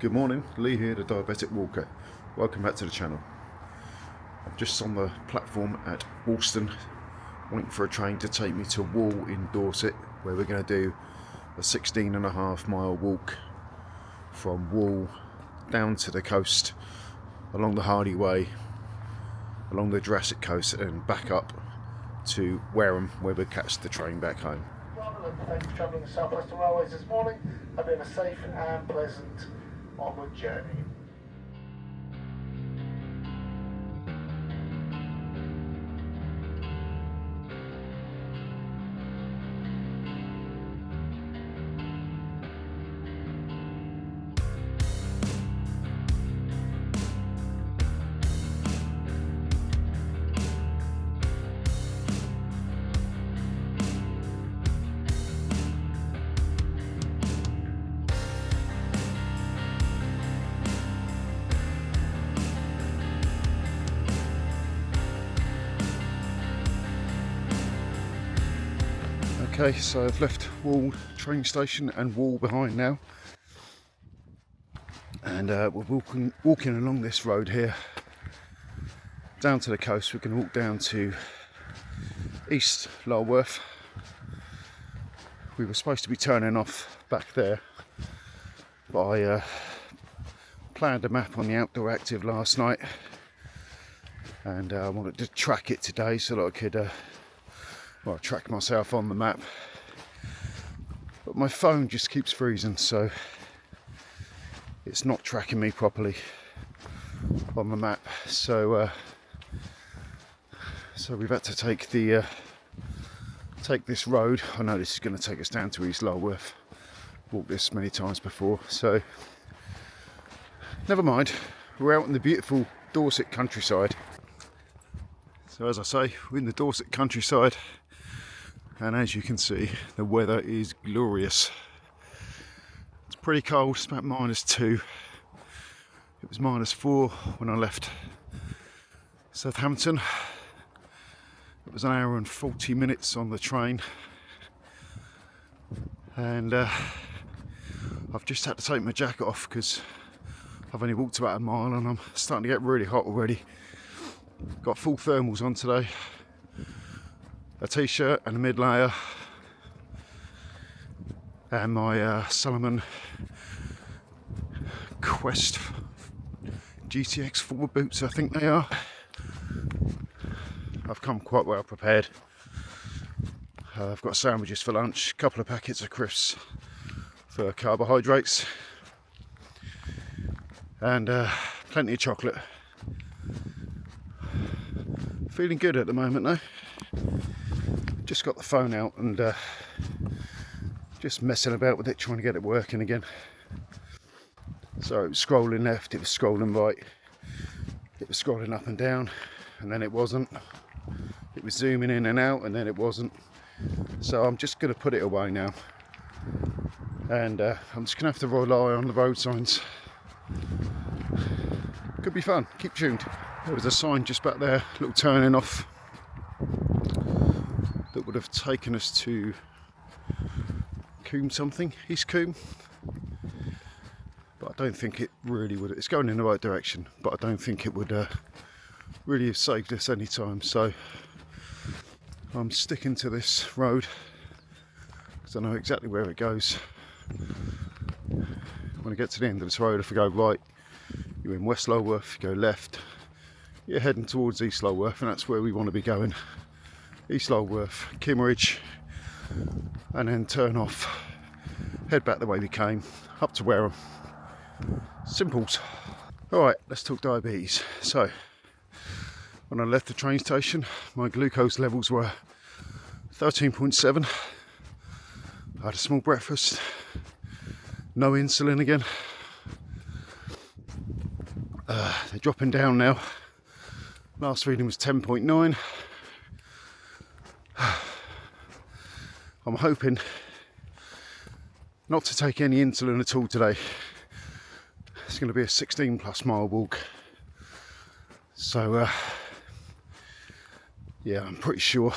Good morning, Lee here, the Diabetic Walker. Welcome back to the channel. I'm just on the platform at Alston, waiting for a train to take me to Wall in Dorset, where we're going to do a 16.5 mile walk from Wall down to the coast, along the Hardy Way, along the Jurassic Coast, and back up to Wareham, where we catch the train back home. Thanks for travelling the South Western Railways this morning. I've been a safe and pleasant onward journey. Okay, so I've left Wall train station and Wall behind now, and we're walking along this road here down to the coast. We're going to walk down to East Lulworth. We were supposed to be turning off back there, but I planned a map on the Outdoor Active last night, and I wanted to track it today so that I could track myself on the map, but my phone just keeps freezing, so it's not tracking me properly on the map. So we've had to take this road. I know this is going to take us down to East Lulworth. Walked this many times before, so never mind. We're out in the beautiful Dorset countryside. So as I say, we're in the Dorset countryside. And as you can see, the weather is glorious. It's pretty cold, it's about -2. It was -4 when I left Southampton. It was an hour and 40 minutes on the train. And I've just had to take my jacket off because I've only walked about a mile and I'm starting to get really hot already. Got full thermals on today. A t-shirt and a mid-layer, and my Salomon Quest GTX 4 boots, I think they are. I've come quite well prepared. I've got sandwiches for lunch, a couple of packets of crisps for carbohydrates, and plenty of chocolate. Feeling good at the moment though. Just got the phone out and just messing about with it, trying to get it working again. So it was scrolling left, it was scrolling right, it was scrolling up and down, and then it wasn't. It was zooming in and out, and then it wasn't. So I'm just going to put it away now, and I'm just going to have to rely on the road signs. Could be fun, keep tuned. There was a sign just back there, a little turning off, that would have taken us to Coombe something, East Coombe, but I don't think it really would. It's going in the right direction, but I don't think it would really have saved us any time. So I'm sticking to this road because I know exactly where it goes. When I get to the end of this road, if I go right, you're in West Lulworth. If you go left, you're heading towards East Lulworth, and that's where we want to be going. East Lulworth, Kimmeridge, and then turn off, head back the way we came, up to Wareham. Simples. Alright, let's talk diabetes. So, when I left the train station, my glucose levels were 13.7. I had a small breakfast, no insulin again. They're dropping down now. Last reading was 10.9. I'm hoping not to take any insulin at all today. It's going to be a 16+ mile walk. So yeah, I'm pretty sure,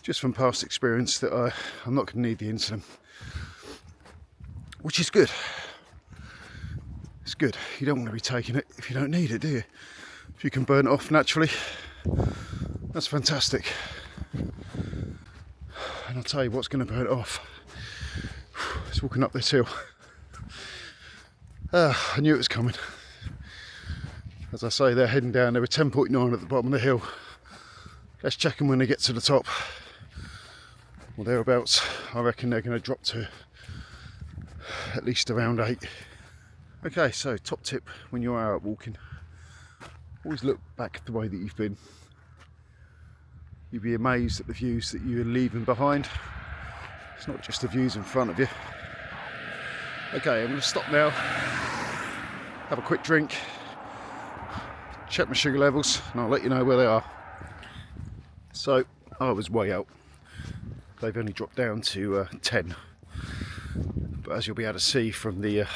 just from past experience, that I'm not going to need the insulin, which is good. it's good. You don't want to be taking it if you don't need it, do you? If you can burn it off naturally, that's fantastic. And I'll tell you what's going to burn it off. It's walking up this hill. I knew it was coming. As I say, they're heading down. They were 10.9 at the bottom of the hill. Let's check them when they get to the top. Well, thereabouts. I reckon they're going to drop to at least around 8. Okay, so top tip when you are out walking, always look back the way that you've been. You'll be amazed at the views that you're leaving behind. It's not just the views in front of you. Okay, I'm going to stop now, have a quick drink, check my sugar levels, and I'll let you know where they are. So, I was way out. They've only dropped down to 10. But as you'll be able to see from the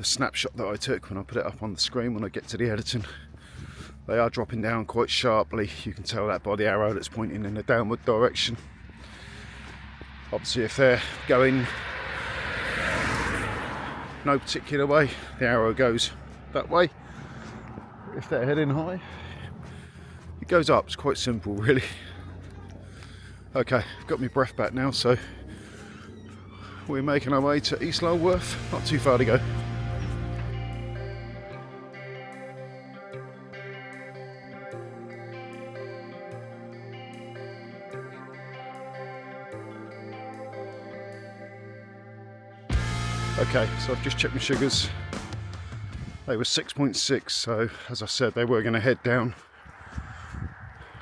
snapshot that I took when I put it up on the screen when I get to the editing, they are dropping down quite sharply. You can tell that by the arrow that's pointing in a downward direction. Obviously, if they're going no particular way, the arrow goes that way. If they're heading high, it goes up. It's quite simple, really. Okay, I've got my breath back now, so we're making our way to East Lulworth. Not too far to go. Okay, so I've just checked my sugars. They were 6.6, so as I said, they were going to head down,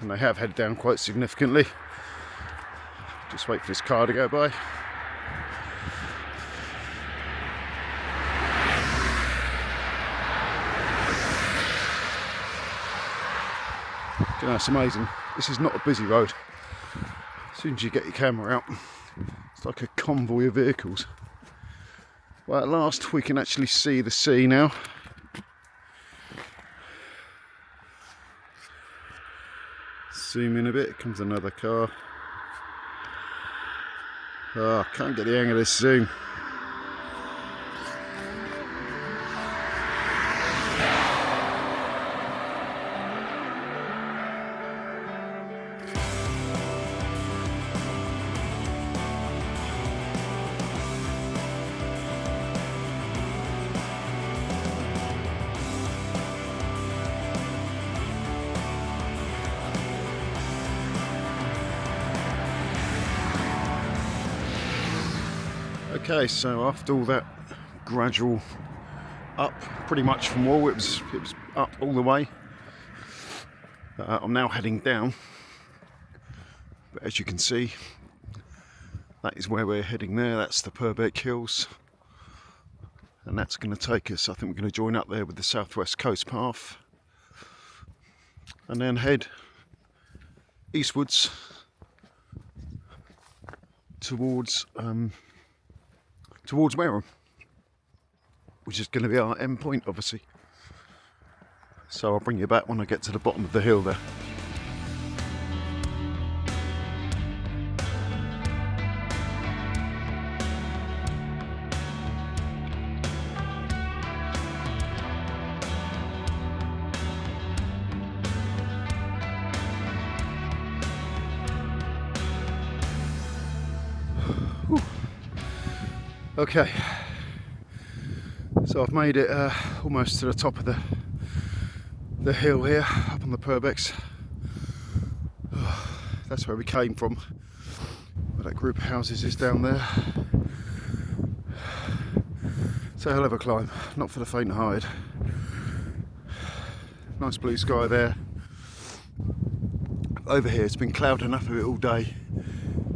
and they have headed down quite significantly. Just wait for this car to go by. You know, it's amazing. This is not a busy road. As soon as you get your camera out, it's like a convoy of vehicles. Well, at last we can actually see the sea now. Zoom in a bit, comes another car. Oh, I can't get the hang of this zoom. Okay, so after all that gradual up, pretty much from Wall, it was up all the way. I'm now heading down, but as you can see, that is where we're heading there. That's the Purbeck Hills, and that's going to take us, I think we're going to join up there with the Southwest Coast Path, and then head eastwards towards Wareham, which is going to be our end point, obviously. So I'll bring you back when I get to the bottom of the hill there. Okay, so I've made it almost to the top of the hill here, up on the Purbecks. That's where we came from, where that group of houses is down there. It's a hell of a climb, not for the faint-hearted. Nice blue sky there. Over here it's been clouding up a bit all day.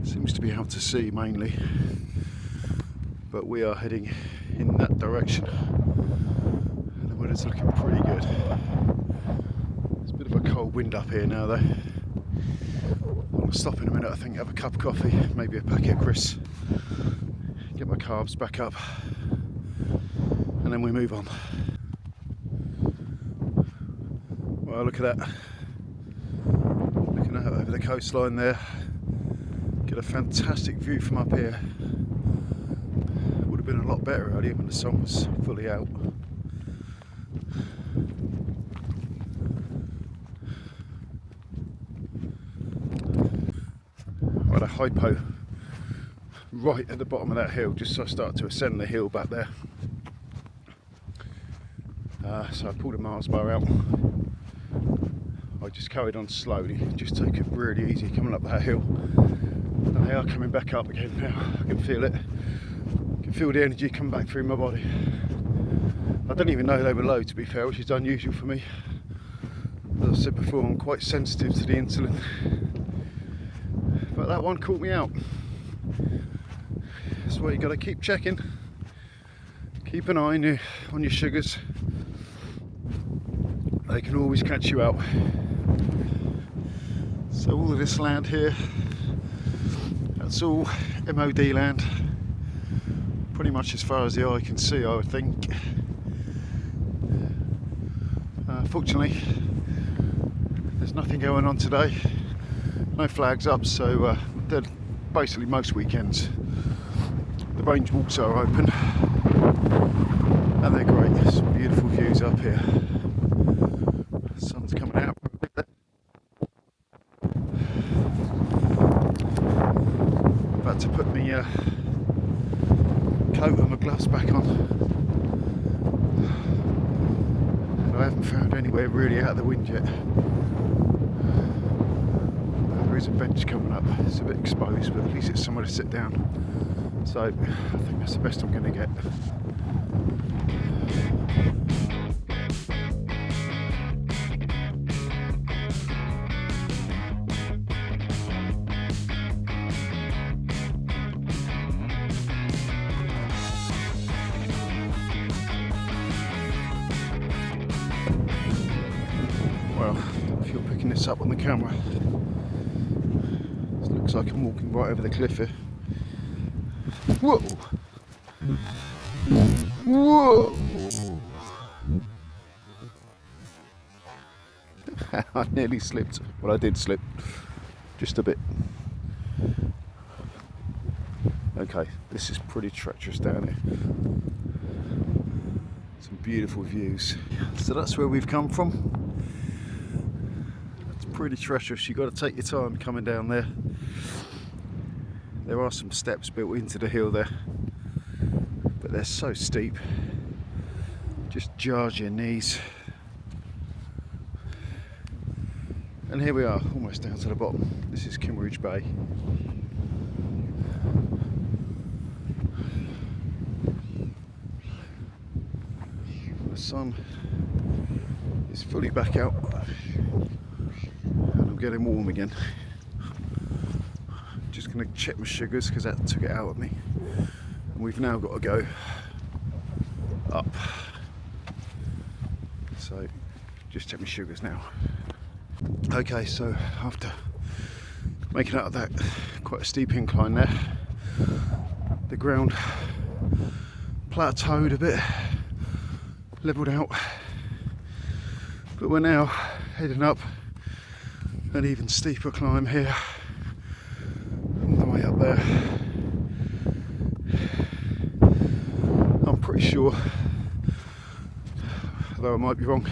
Seems to be out to sea mainly. But we are heading in that direction. And the weather's looking pretty good. There's a bit of a cold wind up here now though. I'll stop in a minute, I think, have a cup of coffee, maybe a packet of crisps, get my carbs back up, and then we move on. Well, look at that. Looking out over the coastline there. Get a fantastic view from up here. have been a lot better earlier when the sun was fully out. I had a hypo right at the bottom of that hill, just so I started to ascend the hill back there. So I pulled a Mars bar out. I just carried on slowly, just took it really easy coming up that hill. And they are coming back up again now. I can feel it. I can feel the energy coming back through my body. I didn't even know they were low, to be fair, which is unusual for me. As I said before, I'm quite sensitive to the insulin. But that one caught me out. That's why you got to keep checking. Keep an eye on your sugars. They can always catch you out. So all of this land here, that's all MOD land. Pretty much as far as the eye can see, I would think. Fortunately, there's nothing going on today. No flags up, so they're basically most weekends. The range walks are open, and they're great. There's some beautiful views up here. The sun's coming out. About to put my coat and my gloves back on. I haven't found anywhere really out of the wind yet. There is a bench coming up. It's a bit exposed, but at least it's somewhere to sit down. So I think that's the best I'm going to get. Well, if you're picking this up on the camera, it looks like I'm walking right over the cliff here. Whoa! Whoa! I nearly slipped. Well, I did slip. Just a bit. Okay, this is pretty treacherous down here. Some beautiful views. So that's where we've come from. It's pretty treacherous. You've got to take your time coming down there. There are some steps built into the hill there, but they're so steep, just jars your knees. And here we are, almost down to the bottom. This is Kimmeridge Bay. The sun is fully back out, and I'm getting warm again. Just going to check my sugars because that took it out of me, and we've now got to go up. So just check my sugars now. Okay, so after making out of that quite a steep incline there, the ground plateaued a bit, levelled out, but we're now heading up an even steeper climb here. Way up there. I'm pretty sure, although I might be wrong,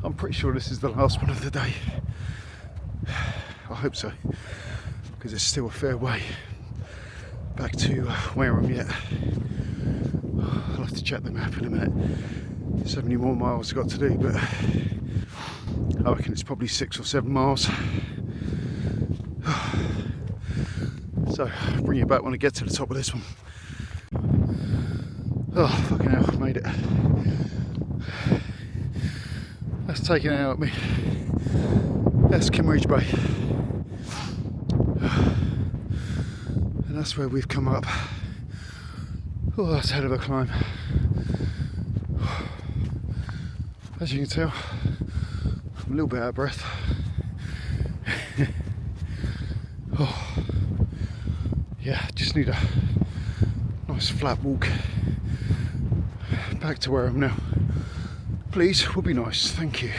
I'm pretty sure this is the last one of the day. I hope so, because there's still a fair way back to where I'm at. I'll have to check the map in a minute. 70 more miles I've got to do, but I reckon it's probably 6 or 7 miles. So I'll bring you back when I get to the top of this one. Oh, fucking hell, I've made it. That's taken it out of me. That's Kimmeridge Bay. And that's where we've come up. Oh, that's a hell of a climb. As you can tell, I'm a little bit out of breath. Oh. Yeah, just need a nice flat walk back to where I am now. Please, would be nice, thank you.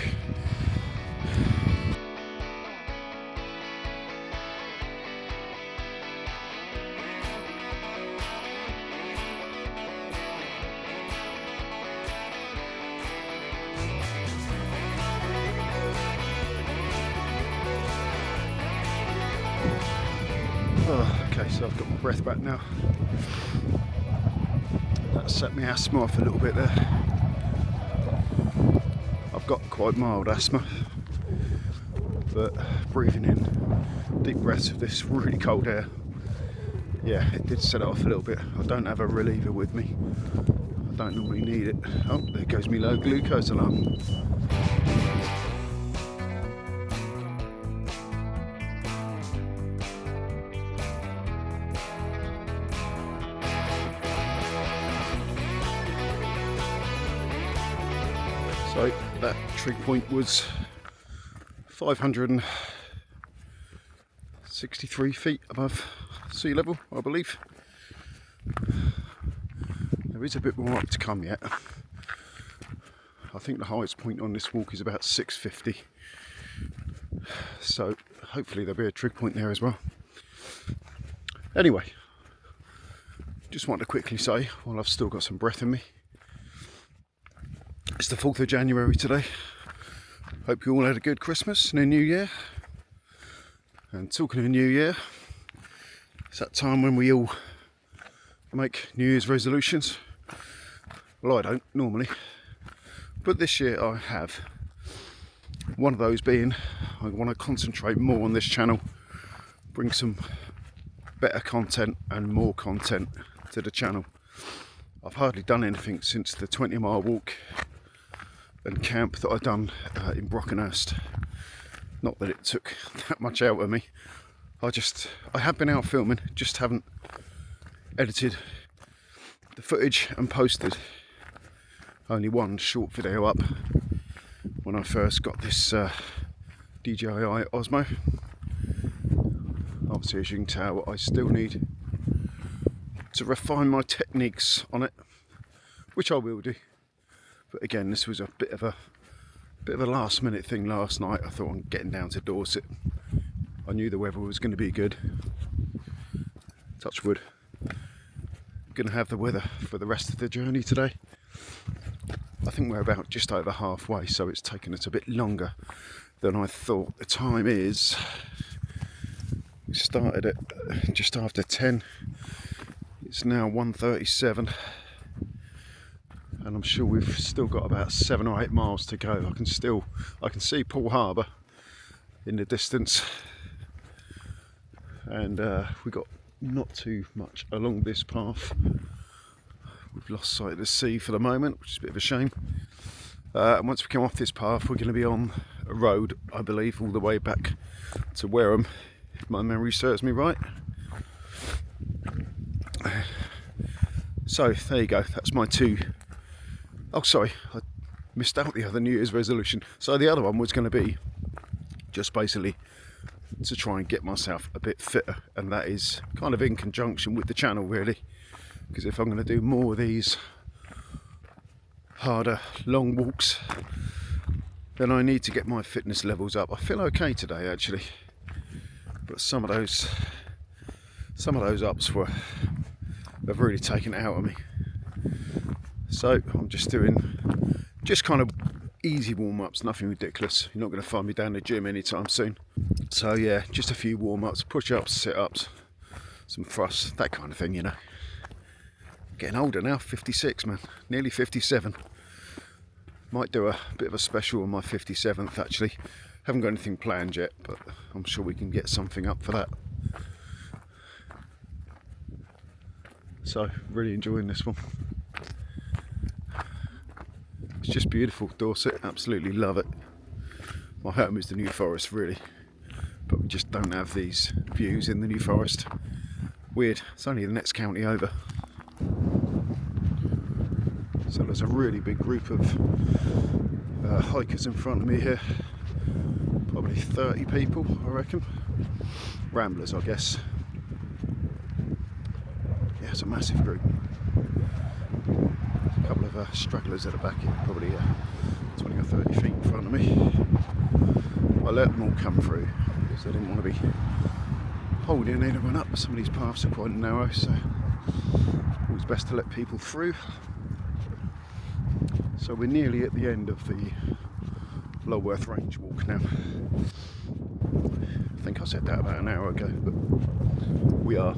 Okay, so I've got my breath back now. That set my asthma off a little bit there. I've got quite mild asthma, but breathing in deep breaths of this really cold air, yeah, it did set it off a little bit. I don't have a reliever with me. I don't normally need it. Oh, there goes my low glucose alarm. So that trig point was 563 feet above sea level, I believe. There is a bit more up to come yet. I think the highest point on this walk is about 650. So hopefully there'll be a trig point there as well. Anyway, just wanted to quickly say, while I've still got some breath in me, it's the 4th of January today. Hope you all had a good Christmas and a New Year. And talking of New Year, it's that time when we all make New Year's resolutions. Well, I don't normally, but this year I have. One of those being, I want to concentrate more on this channel, bring some better content and more content to the channel. I've hardly done anything since the 20-mile walk and camp that I've done in Brockenhurst. Not that it took that much out of me. I have been out filming, just haven't edited the footage and posted. Only one short video up when I first got this DJI Osmo. Obviously, as you can tell, I still need to refine my techniques on it, which I will do. But again, this was a bit of a last minute thing last night. I thought I'm getting down to Dorset. I knew the weather was going to be good. Touch wood. Going to have the weather for the rest of the journey today. I think we're about just over halfway, so it's taken us a bit longer than I thought. The time is, we started at just after 10. It's now 1:37. And I'm sure we've still got about 7 or 8 miles to go. I can see Poole Harbour in the distance, and we've got not too much along this path. We've lost sight of the sea for the moment, which is a bit of a shame. And once we come off this path, we're going to be on a road, I believe, all the way back to Wareham, if my memory serves me right. So there you go. That's my two. Oh, sorry, I missed out the other New Year's resolution. So the other one was going to be just basically to try and get myself a bit fitter, and that is kind of in conjunction with the channel, really, because if I'm going to do more of these harder, long walks, then I need to get my fitness levels up. I feel okay today, actually, but some of those ups have really taken it out of me. So I'm just doing kind of easy warm-ups, nothing ridiculous. You're not going to find me down the gym anytime soon. So yeah, just a few warm-ups, push-ups, sit-ups, some thrusts, that kind of thing, you know. Getting older now, 56, man, nearly 57. Might do a bit of a special on my 57th, actually. Haven't got anything planned yet, but I'm sure we can get something up for that. So, really enjoying this one. It's just beautiful, Dorset, absolutely love it. My home is the New Forest, really, but we just don't have these views in the New Forest. Weird, it's only the next county over. So there's a really big group of hikers in front of me here, probably 30 people, I reckon. Ramblers, I guess. Yeah, it's a massive group. A couple of stragglers at the back here, probably 20 or 30 feet in front of me. I let them all come through because I didn't want to be holding anyone up. Some of these paths are quite narrow, so always best to let people through. So we're nearly at the end of the Lulworth Range walk now. I think I said that about an hour ago, but we are.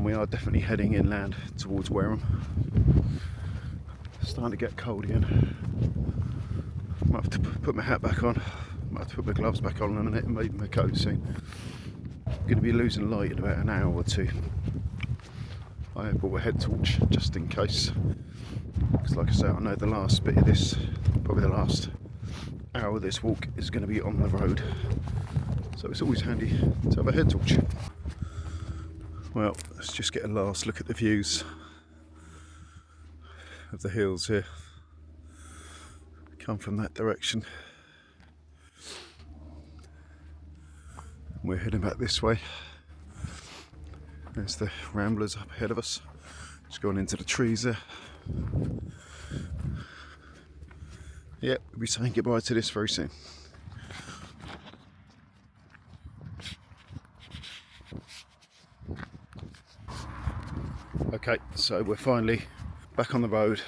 we are definitely heading inland towards Wareham. It's starting to get cold again. Might have to put my hat back on. Might have to put my gloves back on in a minute and maybe my coat soon. I'm going to be losing light in about an hour or two. I have brought a head torch just in case. Because like I say, I know the last bit of this, probably the last hour of this walk is going to be on the road. So it's always handy to have a head torch. Well, let's just get a last look at the views of the hills here. Come from that direction. We're heading back this way. There's the ramblers up ahead of us. Just going into the trees there. Yep, we'll be saying goodbye to this very soon. Okay, so we're finally back on the road,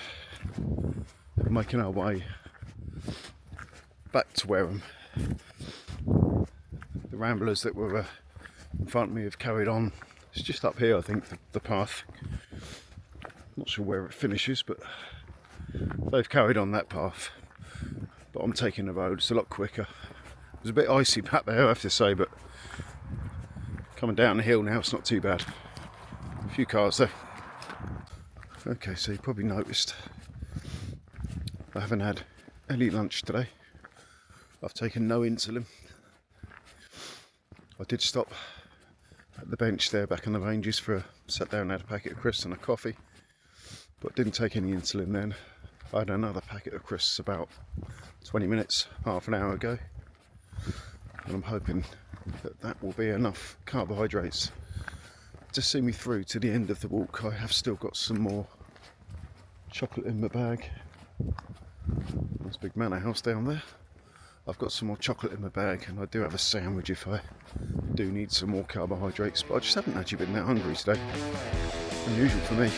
making our way back to Wareham. The ramblers that were in front of me have carried on. It's just up here, I think, the path. Not sure where it finishes, but they've carried on that path. But I'm taking the road, it's a lot quicker. It was a bit icy back there, I have to say, but coming down the hill now, it's not too bad. A few cars though. Okay, so you probably noticed I haven't had any lunch today. I've taken no insulin. I did stop at the bench there back in the ranges sat down and had a packet of crisps and a coffee, but didn't take any insulin then. I had another packet of crisps about 20 minutes, half an hour ago, and I'm hoping that will be enough carbohydrates to see me through to the end of the walk. I have still got some more chocolate in my bag. There's a big manor house down there. I've got some more chocolate in my bag, and I do have a sandwich if I do need some more carbohydrates, but I just haven't actually been that hungry today. Unusual for me.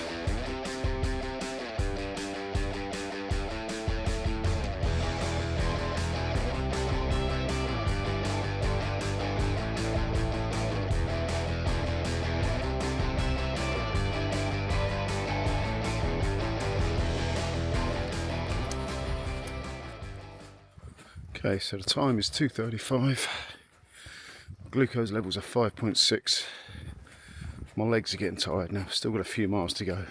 Okay, so the time is 2:35. Glucose levels are 5.6. My legs are getting tired now. Still got a few miles to go,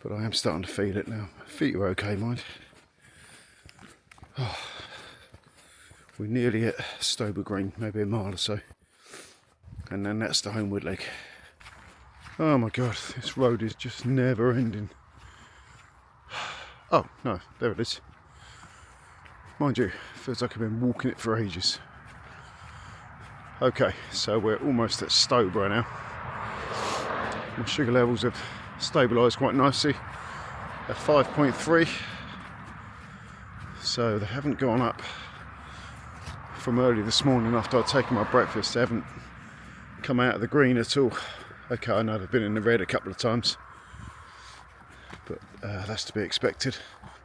but I am starting to feel it now. Feet are okay, mind. Oh, we're nearly at Stober Green, maybe a mile or so, and then that's the homeward leg. Oh my god, this road is just never ending. Oh no, there it is. Mind you, feels like I've been walking it for ages. Okay, so we're almost at Stober now. My sugar levels have stabilised quite nicely at 5.3. So they haven't gone up from early this morning after I'd taken my breakfast. They haven't come out of the green at all. Okay, I know they've been in the red a couple of times, but that's to be expected.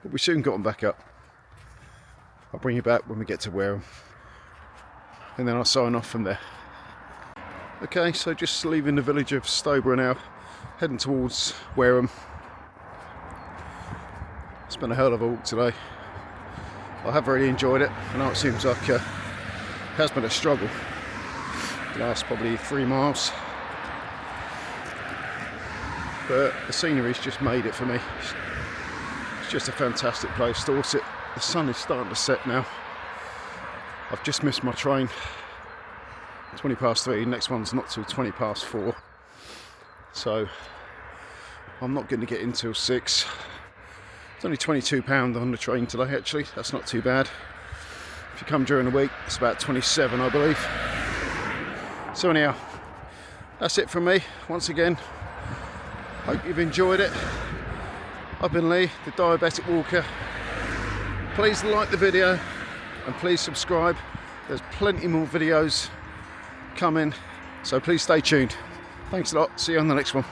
But we soon got them back up. I'll bring you back when we get to Wareham, and then I'll sign off from there. Okay, so just leaving the village of Stober now, heading towards Wareham. It's been a hell of a walk today. I have really enjoyed it. I know it seems like it has been a struggle the last probably 3 miles, but the scenery's just made it for me. It's just a fantastic place, Dorset. The sun is starting to set now. I've just missed my train. 20 past 3, next one's not till 20 past 4. So I'm not going to get in till 6. It's only £22 on the train today actually, that's not too bad. If you come during the week, it's about 27 I believe. So anyhow, that's it from me. Once again, hope you've enjoyed it. I've been Lee, the Diabetic Walker. Please like the video and please subscribe. There's plenty more videos coming, so please stay tuned. Thanks a lot, see you on the next one.